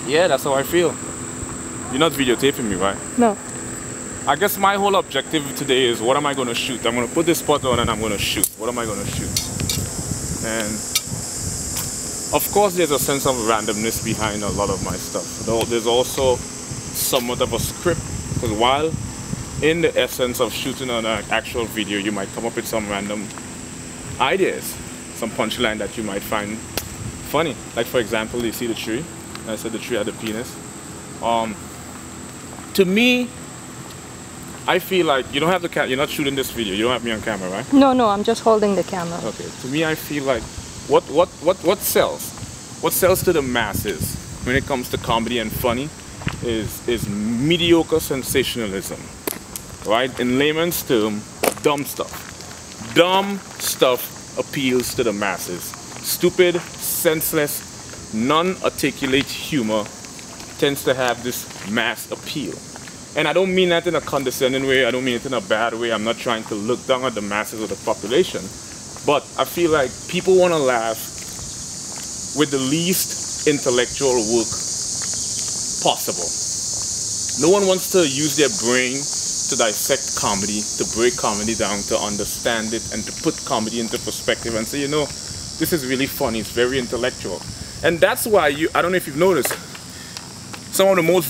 Yeah, that's how I feel. You're not videotaping me, right? No. I guess my whole objective today is what am I going to shoot? I'm going to put this spot on and I'm going to shoot. What am I going to shoot? And of course there's a sense of randomness behind a lot of my stuff. Though there's also somewhat of a script, because while in the essence of shooting on an actual video, you might come up with some random ideas, some punchline that you might find funny. Like for example, you see the tree. I said the tree had a penis. To me, I feel like you don't have the you're not shooting this video. You don't have me on camera, right? No, I'm just holding the camera. Okay. To me, I feel like what sells? What sells to the masses when it comes to comedy and funny is mediocre sensationalism, right? In layman's term, dumb stuff. Dumb stuff appeals to the masses. Stupid, senseless, non-articulate humor tends to have this mass appeal. And I don't mean that in a condescending way, I don't mean it in a bad way. I'm not trying to look down at the masses of the population. But I feel like people want to laugh with the least intellectual work possible. No one wants to use their brain to dissect comedy, to break comedy down, to understand it, and to put comedy into perspective and say, you know, this is really funny, it's very intellectual. And that's why I don't know if you've noticed, some of the most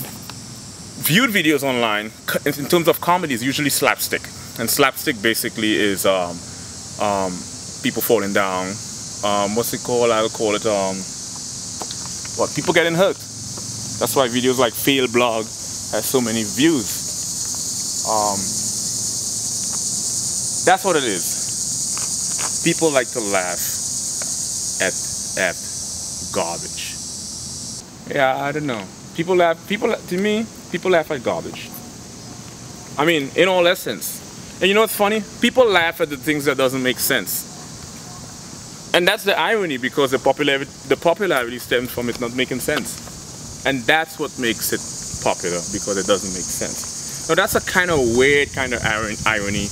viewed videos online in terms of comedy is usually slapstick. And slapstick basically is people falling down. What's it called? I'll call it what? People getting hurt. That's why videos like Fail Blog has so many views. That's what it is. People like to laugh at garbage. Yeah, I don't know. People laugh at garbage. I mean, in all essence. And you know what's funny? People laugh at the things that doesn't make sense. And that's the irony, because the popularity stems from it not making sense. And that's what makes it popular, because it doesn't make sense. Now that's a kind of weird kind of irony.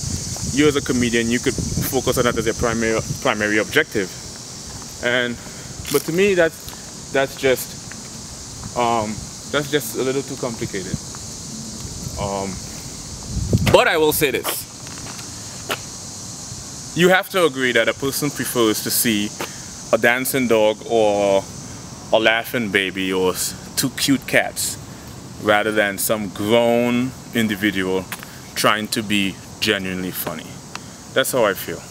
You as a comedian, you could focus on that as your primary objective. But to me, that's just a little too complicated. But I will say this. You have to agree that a person prefers to see a dancing dog or a laughing baby or two cute cats rather than some grown individual trying to be genuinely funny. That's how I feel.